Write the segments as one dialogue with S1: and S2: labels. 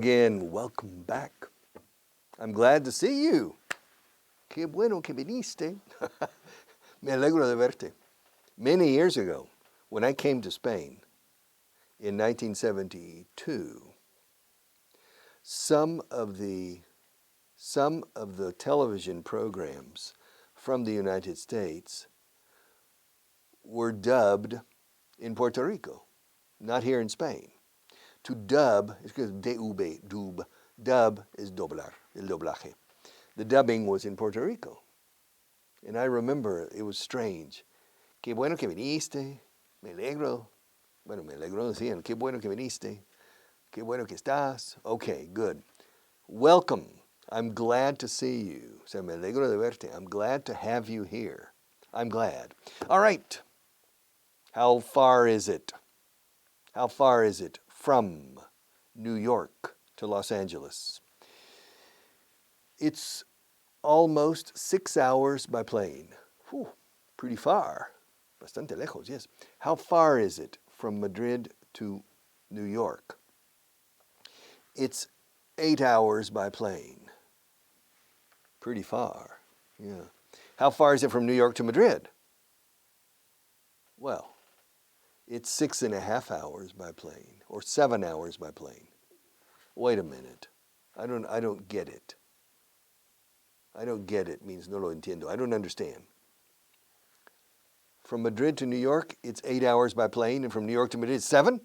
S1: again. Welcome back. I'm glad to see you. Qué bueno que viniste. Me alegro de verte. Many years ago, when I came to Spain in 1972, some of the television programs from the United States were dubbed in Puerto Rico, not here in Spain. To dub is because D-U-B, dub. Dub is doblar, el doblaje. The dubbing was in Puerto Rico. And I remember it was strange. Qué bueno que viniste. Me alegro. Bueno, me alegro decían. Qué bueno que viniste. Qué bueno que estás. Okay, good. Welcome. I'm glad to see you. So me alegro de verte. I'm glad to have you here. I'm glad. All right. How far is it? How far is it from New York to Los Angeles? It's almost 6 hours by plane. Whew, pretty far. Bastante lejos, yes. How far is it from Madrid to New York? It's 8 hours by plane. Pretty far, yeah. How far is it from New York to Madrid? Well, it's 6.5 hours by plane, or 7 hours by plane. Wait a minute. I don't get it. I don't get it means no lo entiendo. I don't understand. From Madrid to New York, it's 8 hours by plane, and from New York to Madrid, it's 7?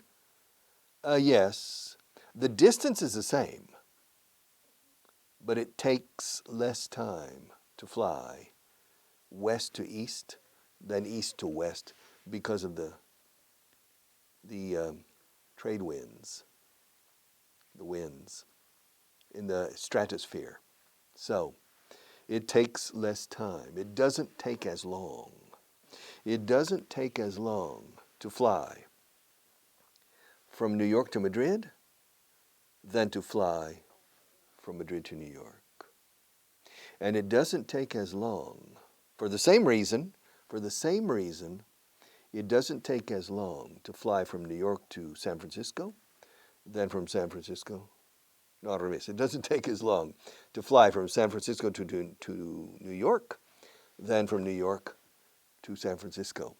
S1: Yes. The distance is the same, but it takes less time to fly west to east than east to west because of the trade winds, the winds in the stratosphere. So it takes less time. It doesn't take as long. It doesn't take as long to fly from New York to Madrid than to fly from Madrid to New York. And it doesn't take as long, for the same reason, it doesn't take as long to fly from New York to San Francisco than from San Francisco. No, al revés. It doesn't take as long to fly from San Francisco to New York than from New York to San Francisco.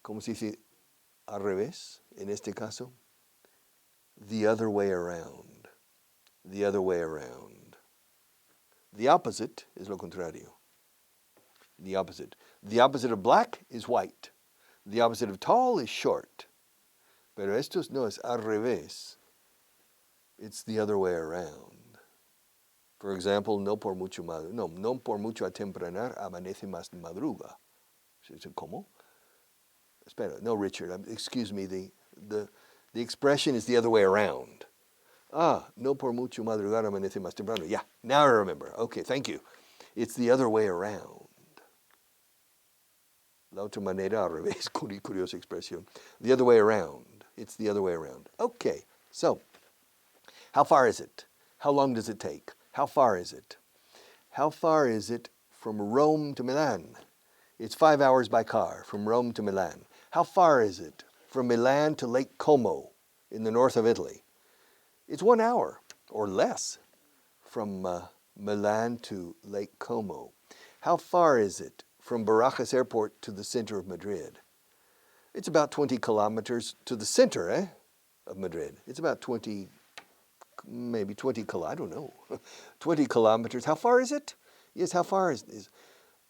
S1: ¿Cómo se dice al revés en este caso? The other way around. The other way around. The opposite is lo contrario. The opposite. The opposite of black is white. The opposite of tall is short. Pero esto no es al revés. It's the other way around. For example, no por mucho atempranar amanece más madruga. ¿Cómo? Espera, no, Richard, excuse me, the expression is the other way around. No por mucho madrugar amanece más temprano. Yeah, now I remember. Okay, thank you. It's the other way around. La otra manera al revés, curiosa expresión. The other way around. It's the other way around. Okay, so how far is it? How long does it take? How far is it? How far is it from Rome to Milan? It's 5 hours by car from Rome to Milan. How far is it from Milan to Lake Como in the north of Italy? It's 1 hour or less from Milan to Lake Como. How far is it from Barajas Airport to the center of Madrid? It's about 20 kilometers to the center of Madrid. It's about 20, maybe 20, I don't know, 20 kilometers. How far is it? Yes, how far is?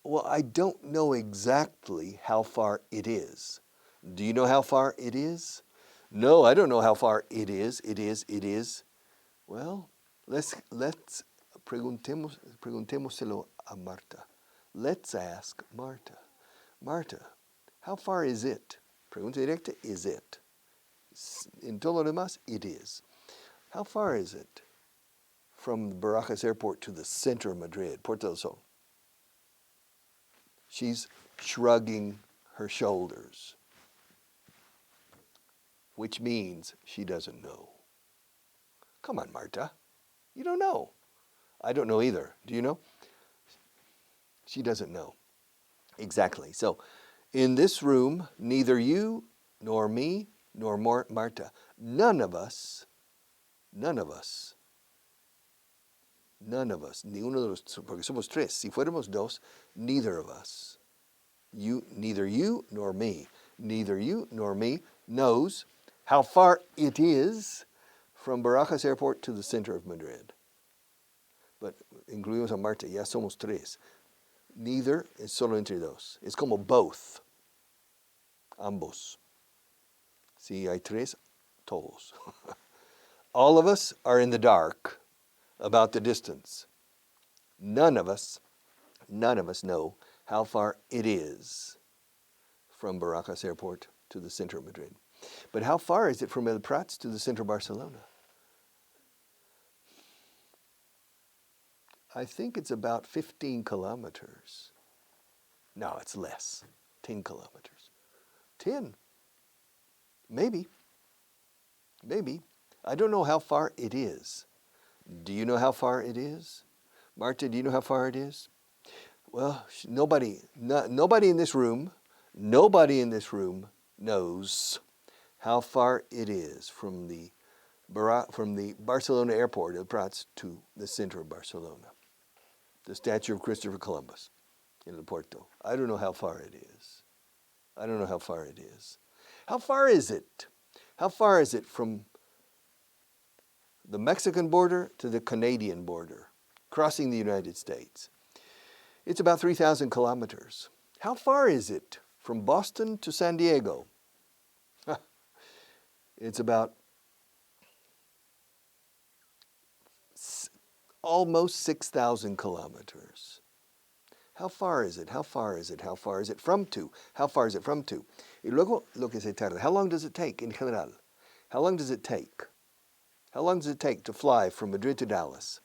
S1: Well, I don't know exactly how far it is. Do you know how far it is? No, I don't know how far it is. It is. Well, let's preguntémoselo a Marta. Let's ask Marta. Marta, how far is it? Pregunta directa, is it? En todo lo demás, it is. How far is it from Barajas Airport to the center of Madrid, Puerto del Sol? She's shrugging her shoulders, which means she doesn't know. Come on, Marta. You don't know. I don't know either. Do you know? She doesn't know. Exactly. So in this room, neither you nor me nor Marta, none of us None of us. None of us. Ni uno de los, porque somos tres. Si fuéramos dos, neither of us. Neither you nor me. Neither you nor me knows how far it is from Barajas Airport to the center of Madrid. But incluimos a Marta, ya somos tres. Neither es solo entre dos. Es como both. Ambos. Si hay tres, todos. All of us are in the dark about the distance. None of us know how far it is from Barajas Airport to the center of Madrid. But how far is it from El Prats to the center of Barcelona? I think it's about 15 kilometers. No, it's less. 10 kilometers. 10. Maybe. I don't know how far it is. Do you know how far it is? Marta, do you know how far it is? Well, nobody in this room knows how far it is from the Barcelona airport of Prats to the center of Barcelona. The statue of Christopher Columbus in El Puerto. I don't know how far it is. How far is it? How far is it from the Mexican border to the Canadian border, crossing the United States? It's about 3,000 kilometers. How far is it from Boston to San Diego? It's about almost 6,000 kilometers. How far is it? How far is it from to? Y luego lo que se tarda. How long does it take in general? How long does it take to fly from Madrid to Dallas?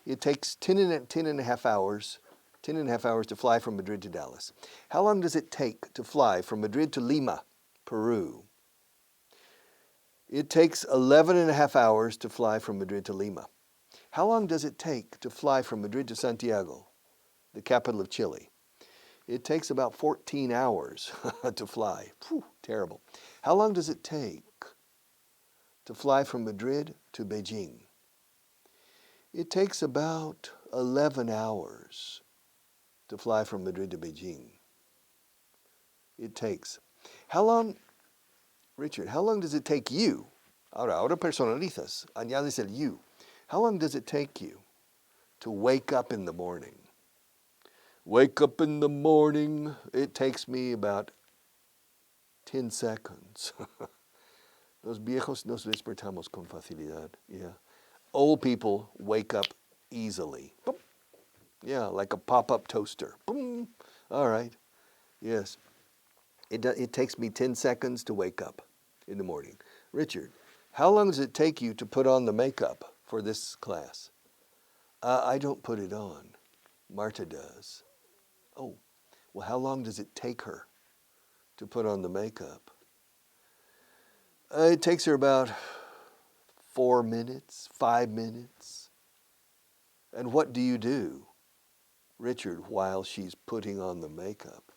S1: It takes 10 and a half hours to fly from Madrid to Dallas. How long does it take to fly from Madrid to Lima, Peru? It takes 11 and a half hours to fly from Madrid to Lima. How long does it take to fly from Madrid to Santiago, the capital of Chile? It takes about 14 hours to fly. Whew, terrible. How long does it take to fly from Madrid to Beijing? It takes about 11 hours to fly from Madrid to Beijing. How long, Richard, how long does it take you? Ahora personalizas, añades el you. How long does it take you to wake up in the morning? Wake up in the morning, it takes me about 10 seconds. Los viejos nos despertamos con facilidad. Yeah. Old people wake up easily. Boop. Yeah, like a pop-up toaster. Boom. All right. Yes. It takes me 10 seconds to wake up in the morning. Richard, how long does it take you to put on the makeup for this class? I don't put it on. Marta does. Oh, well, how long does it take her to put on the makeup? It takes her about 4 minutes, 5 minutes. And what do you do, Richard, while she's putting on the makeup?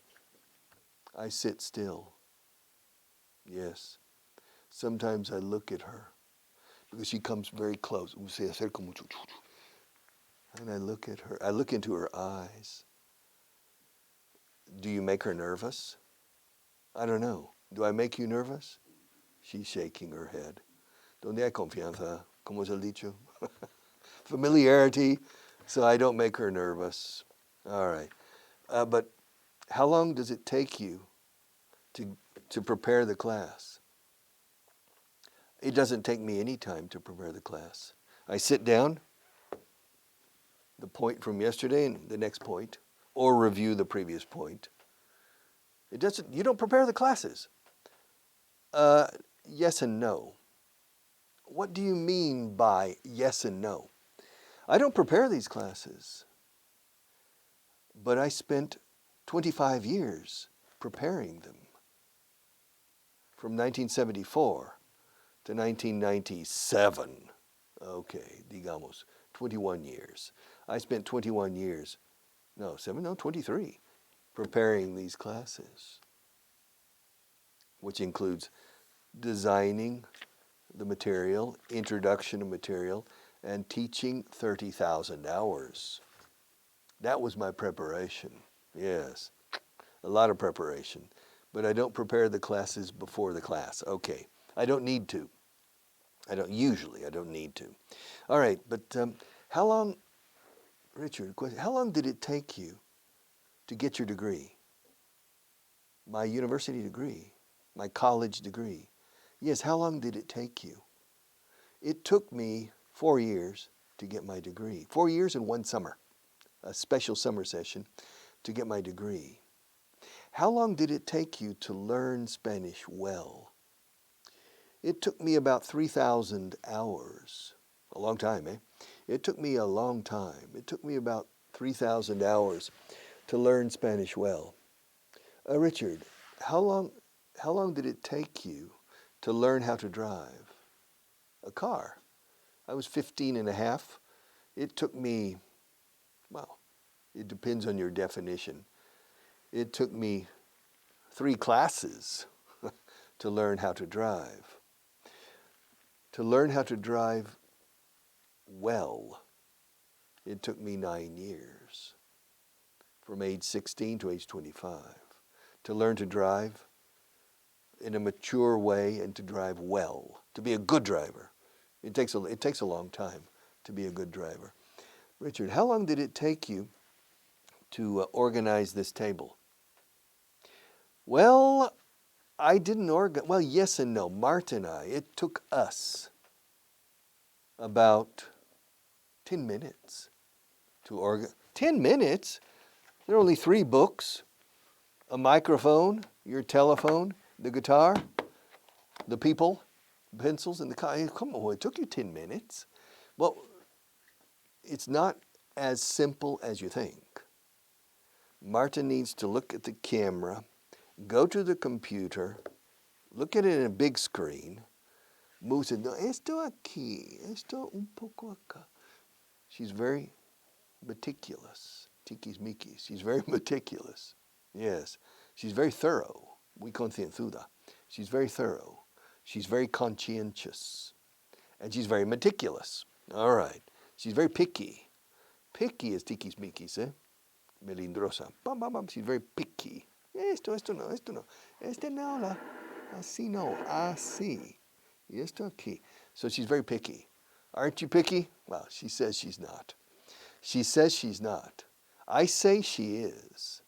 S1: I sit still. Yes. Sometimes I look at her because she comes very close. And I look at her. I look into her eyes. Do you make her nervous? I don't know. Do I make you nervous? She's shaking her head. Donde hay confianza? Como es el dicho? Familiarity. So I don't make her nervous. All right. But how long does it take you to prepare the class? It doesn't take me any time to prepare the class. I sit down, the point from yesterday and the next point, or review the previous point. You don't prepare the classes. Yes and no. What do you mean by yes and no? I don't prepare these classes, but I spent 25 years preparing them. From 1974 to 1997. Okay, digamos, 21 years. I spent 21 years, 23, preparing these classes, which includes designing the material, introduction to material, and teaching 30,000 hours. That was my preparation. Yes, a lot of preparation. But I don't prepare the classes before the class. Okay, I don't need to. I don't need to. All right, but how long, Richard, how long did it take you to get your degree? My university degree, my college degree. Yes, how long did it take you? It took me 4 years to get my degree. 4 years and 1 summer, a special summer session to get my degree. How long did it take you to learn Spanish well? It took me about 3,000 hours. A long time, eh? It took me a long time. It took me about 3,000 hours to learn Spanish well. Richard, how long did it take you to learn how to drive a car? I was 15 and a half. It took me, well, it depends on your definition. It took me 3 classes to learn how to drive. To learn how to drive well, it took me 9 years, from age 16 to age 25. To learn to drive in a mature way and to drive well, to be a good driver. It takes a long time to be a good driver. Richard, how long did it take you to organize this table? Well, I didn't organize. Well, yes and no. Marta and I, it took us about 10 minutes to organize. 10 minutes? There are only 3 books, a microphone, your telephone, the guitar, the people, pencils, and the car. Come on, it took you 10 minutes. Well, it's not as simple as you think. Marta needs to look at the camera, go to the computer, look at it in a big screen, moves it. No, esto aquí, esto un poco acá. She's very meticulous. Tiquismiquis. She's very meticulous. Yes. She's very thorough. Muy concienzuda. She's very thorough. She's very conscientious. And she's very meticulous. All right. She's very picky. Picky is tiquismiquis, eh? Melindrosa. Bam, bam, bam. She's very picky. Esto no, esto no. Este no, así no, así. Y esto aquí. So she's very picky. Aren't you picky? Well, she says she's not. She says she's not. I say she is.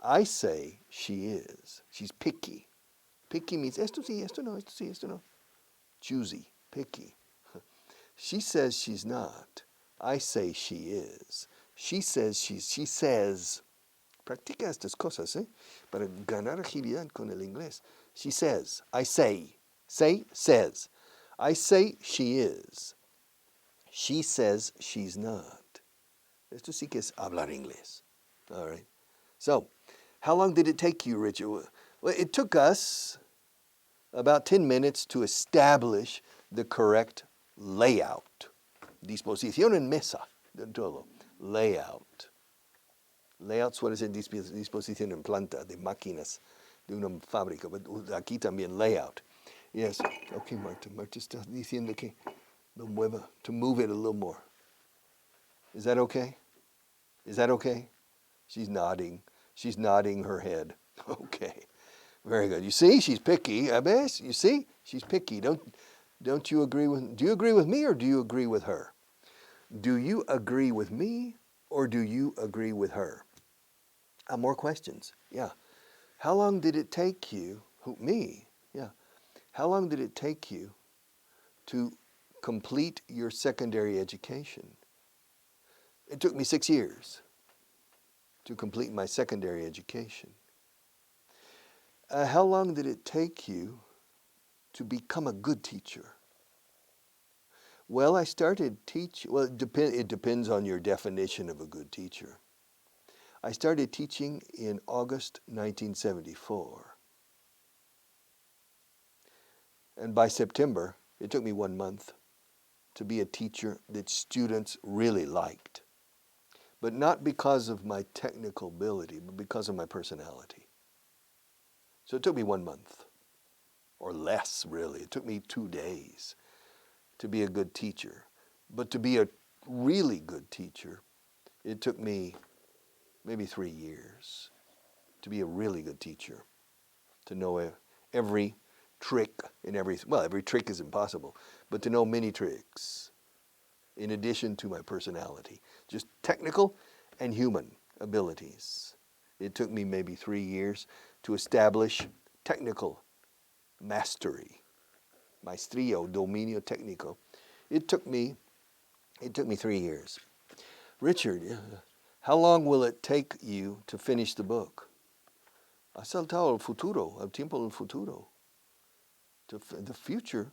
S1: I say she is. She's picky. Picky means esto sí, esto no, esto sí, esto no. Choosy, picky. She says she's not. I say she is. She says she says. Practica estas cosas, para ganar agilidad con el inglés. She says. I say. Say, says. I say she is. She says she's not. Esto sí que es hablar inglés. All right. So, how long did it take you, Richard? Well, it took us about 10 minutes to establish the correct layout. Disposición en mesa, de todo. Layout. Layout suele ser disposición en planta de máquinas de una fábrica, pero aquí también layout. Yes. Okay, Marta. Marta está diciendo que lo mueva, to move it a little more. Is that okay? Is that okay? She's nodding. She's nodding her head. Okay. Very good. You see, she's picky. ¿Ves? You see? She's picky. Don't you agree with, do you agree with me or do you agree with her? Do you agree with me or do you agree with her? More questions. Yeah. How long did it take you, me? Yeah. How long did it take you to complete your secondary education? It took me 6 years to complete my secondary education. How long did it take you to become a good teacher? Well, I started teaching. Well, it depends on your definition of a good teacher. I started teaching in August 1974. And by September, it took me 1 month to be a teacher that students really liked. But not because of my technical ability, but because of my personality. So it took me 1 month. or less really. It took me 2 days to be a good teacher. But to be a really good teacher, it took me maybe 3 years to be a really good teacher, to know every trick in every trick is impossible, but to know many tricks in addition to my personality, just technical and human abilities. It took me maybe 3 years to establish technical mastery, maestría o dominio técnico. It took me 3 years. Richard, how long will it take you to finish the book? Ha saltado al futuro, al tiempo del futuro. The future.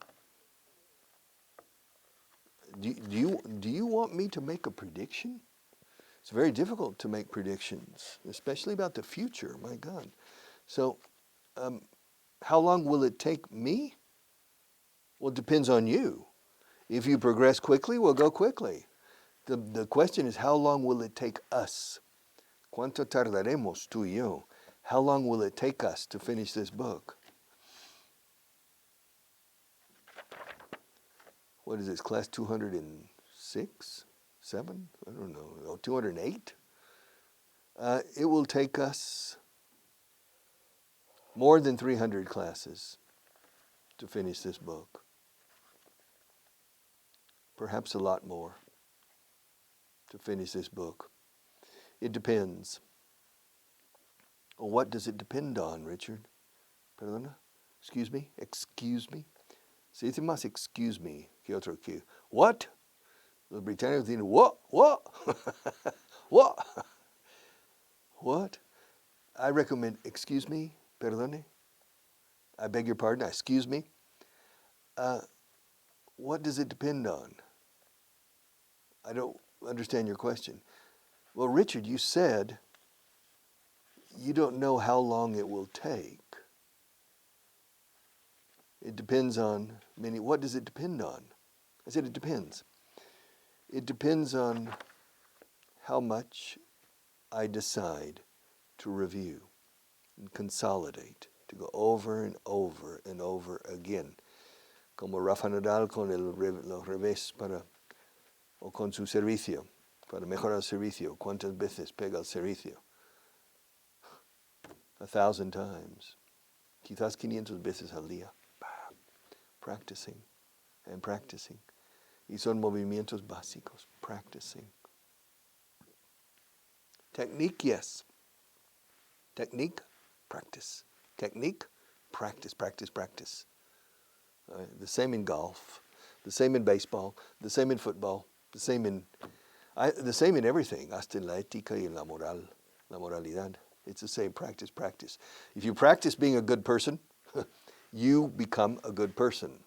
S1: Do you want me to make a prediction? It's very difficult to make predictions, especially about the future. My God. So, how long will it take me? Well, it depends on you. If you progress quickly, we'll go quickly. The question is, how long will it take us? ¿Cuánto tardaremos tú y yo? How long will it take us to finish this book? What is this, class 206? 7? I don't know. 208? It will take us more than 300 classes to finish this book. Perhaps a lot more to finish this book. It depends. Well, what does it depend on, Richard? Perdona? Excuse me? Excuse me? Se dice más excuse me que otro que. What? Los británicos dicen, what? What? What? What? I recommend, excuse me, perdone. I beg your pardon, excuse me. What does it depend on? I don't understand your question. Well, Richard, you said you don't know how long it will take. It depends on many. What does it depend on? I said it depends. It depends on how much I decide to review and consolidate, to go over and over and over again. Como Rafa Nadal con los revés o con su servicio, para mejorar el servicio. ¿Cuántas veces pega el servicio? 1,000 times. Quizás 500 veces al día. Practicing and practicing. Y son movimientos básicos. Practicing. Technique, yes. Technique, practice. Technique, practice, practice, practice. The same in golf, the same in baseball, the same in football, the same in everything. Hasta en la ética y en la moral, la moralidad. It's the same, practice, practice. If you practice being a good person, you become a good person.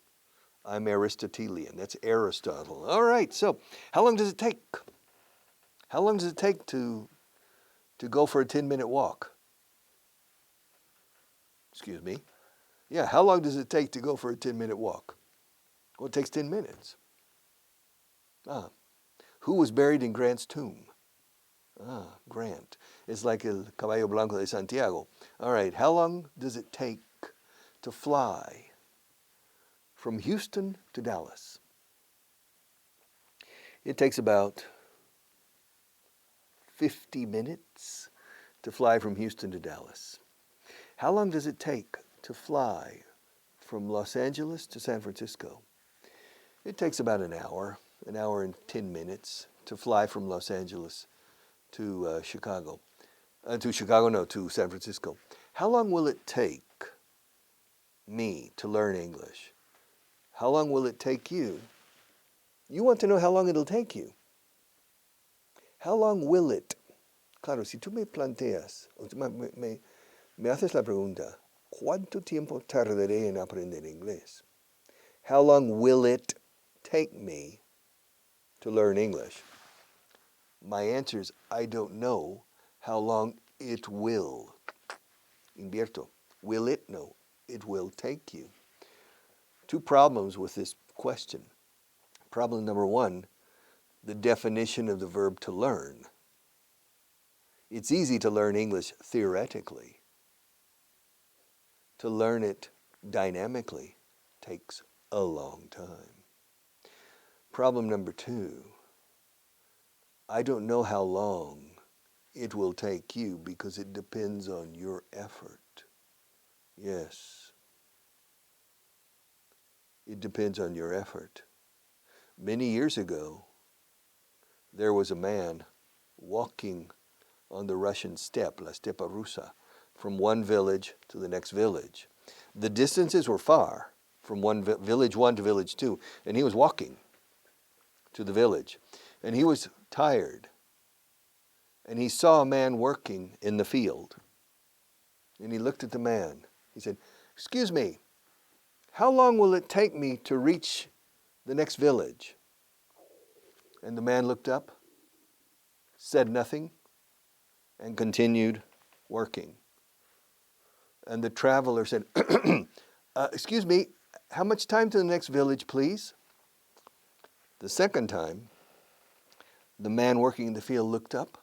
S1: I'm Aristotelian. That's Aristotle. All right, so how long does it take? How long does it take to go for a 10-minute walk? Excuse me. Yeah, how long does it take to go for a 10-minute walk? Well, it takes 10 minutes. Who was buried in Grant's tomb? Grant. It's like El Caballo Blanco de Santiago. All right, how long does it take to fly from Houston to Dallas? It takes about 50 minutes to fly from Houston to Dallas. How long does it take to fly from Los Angeles to San Francisco? It takes about an hour and 10 minutes to fly from Los Angeles to to San Francisco. How long will it take me to learn English? How long will it take you? You want to know how long it'll take you. How long will it? Claro, si tú me planteas, me haces la pregunta, ¿cuánto tiempo tardaré en aprender inglés? How long will it take me to learn English? My answer is, I don't know how long it will. Invierto. Will it? No. It will take you. 2 problems with this question. Problem number 1, the definition of the verb to learn. It's easy to learn English theoretically. To learn it dynamically takes a long time. Problem number 2, I don't know how long it will take you because it depends on your effort. Yes, it depends on your effort. Many years ago, there was a man walking on the Russian steppe, La Stepa Russa, from one village to the next village. The distances were far, from village 1 to village 2, and he was walking to the village. And he was tired, and he saw a man working in the field. And he looked at the man. He said, "Excuse me, how long will it take me to reach the next village?" And the man looked up, said nothing, and continued working. And the traveler said, "Excuse me, how much time to the next village, please?" The second time, the man working in the field looked up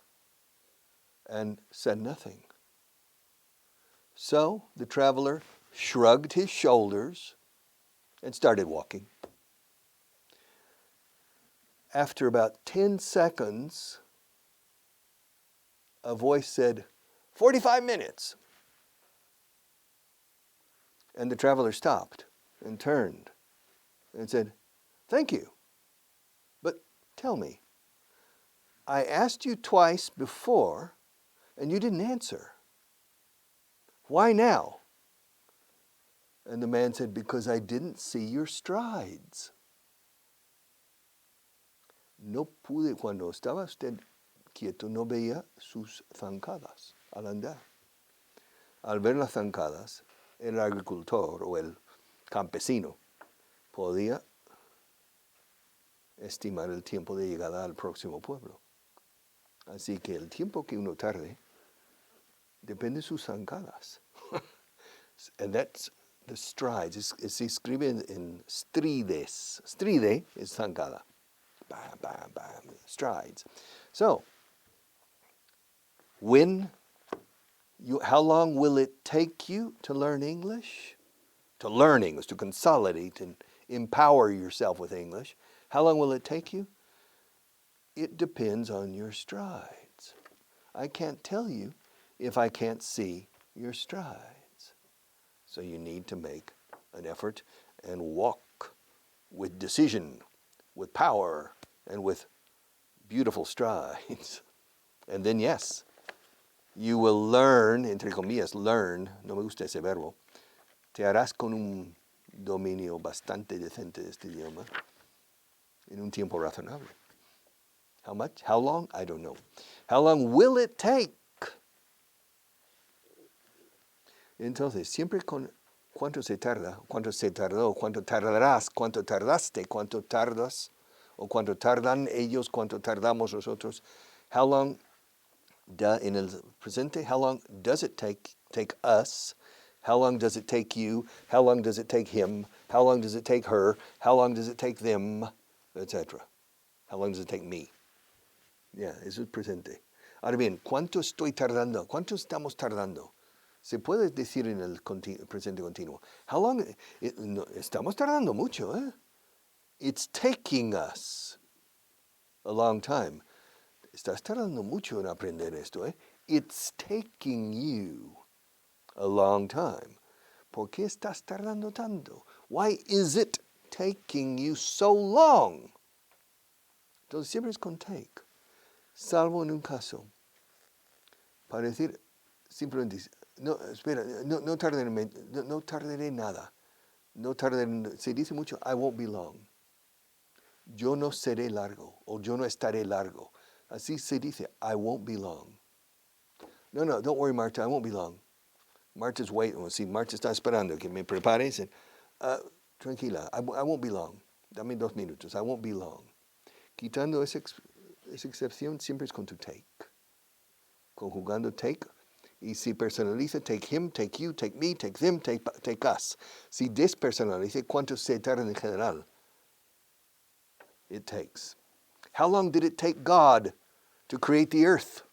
S1: and said nothing. So the traveler shrugged his shoulders and started walking. After about 10 seconds, a voice said, 45 minutes. And the traveler stopped and turned and said, "Thank you. But tell me, I asked you twice before and you didn't answer. Why now?" And the man said, "Because I didn't see your strides." No pude, cuando estaba usted quieto, no veía sus zancadas al andar. Al ver las zancadas, el agricultor o el campesino podía estimar el tiempo de llegada al próximo pueblo. Así que el tiempo que uno tarde depende de sus zancadas. And that's the strides. Se escribe en strides. Stride is zancada. Bam, bam, bam. Strides. So, how long will it take you to learn English? To learn English, to consolidate and empower yourself with English. How long will it take you? It depends on your strides. I can't tell you if I can't see your strides. So you need to make an effort and walk with decision, with power, and with beautiful strides. And then yes, you will learn, entre comillas, learn, no me gusta ese verbo, te harás con un dominio bastante decente de este idioma en un tiempo razonable. How much? How long? I don't know. How long will it take? Entonces, siempre con cuánto se tarda, cuánto se tardó, cuánto tardarás, cuánto tardaste, cuánto tardas, o cuánto tardan ellos, cuánto tardamos nosotros. How long, in el presente, how long does it take us? How long does it take you? How long does it take him? How long does it take her? How long does it take them? Etc. How long does it take me? Yeah, eso es presente. Ahora bien, ¿cuánto estoy tardando? ¿Cuánto estamos tardando? Se puede decir en el presente continuo. How long? Estamos tardando mucho, ¿eh? It's taking us a long time. Estás tardando mucho en aprender esto, ¿eh? It's taking you a long time. ¿Por qué estás tardando tanto? Why is it taking you so long? Entonces siempre es con take. Salvo en un caso. Para decir simplemente, no, espera, no tardaré nada. No tardaré, se dice mucho, I won't be long. Yo no seré largo, o yo no estaré largo. Así se dice, I won't be long. No, don't worry, Marta, I won't be long. Marta's waiting. Si Marta está esperando que me prepare, dice, tranquila, I won't be long. Dame 2 minutos, I won't be long. Quitando esa excepción, siempre es con tu take. Conjugando take. Y si personaliza, take him, take you, take me, take them, take us. Si despersonaliza, ¿cuánto se tarda en general? It takes. How long did it take God to create the earth?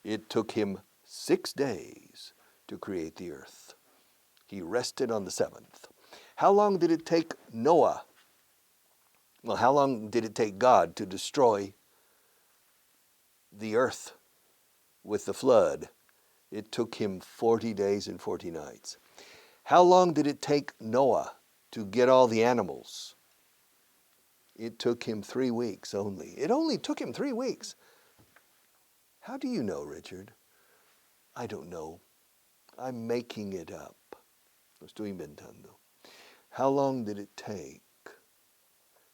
S1: It took him 6 days to create the earth. He rested on the seventh. How long did it take Noah? Well, how long did it take God to destroy the earth with the flood? It took him 40 days and 40 nights. How long did it take Noah to get all the animals? It took him 3 weeks only. It only took him 3 weeks. How do you know, Richard? I don't know. I'm making it up. Lo estoy inventando. How long did it take?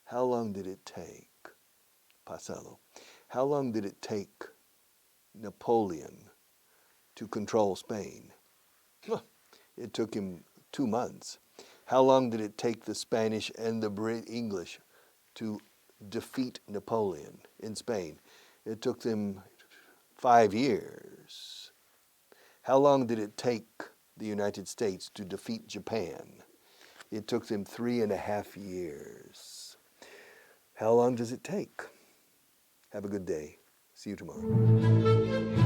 S1: How long did it take? Pasado. How long did it take Napoleon to control Spain? It took him 2 months. How long did it take the Spanish and the English to defeat Napoleon in Spain? It took them 5 years. How long did it take the United States to defeat Japan? It took them 3.5 years. How long does it take? Have a good day. See you tomorrow.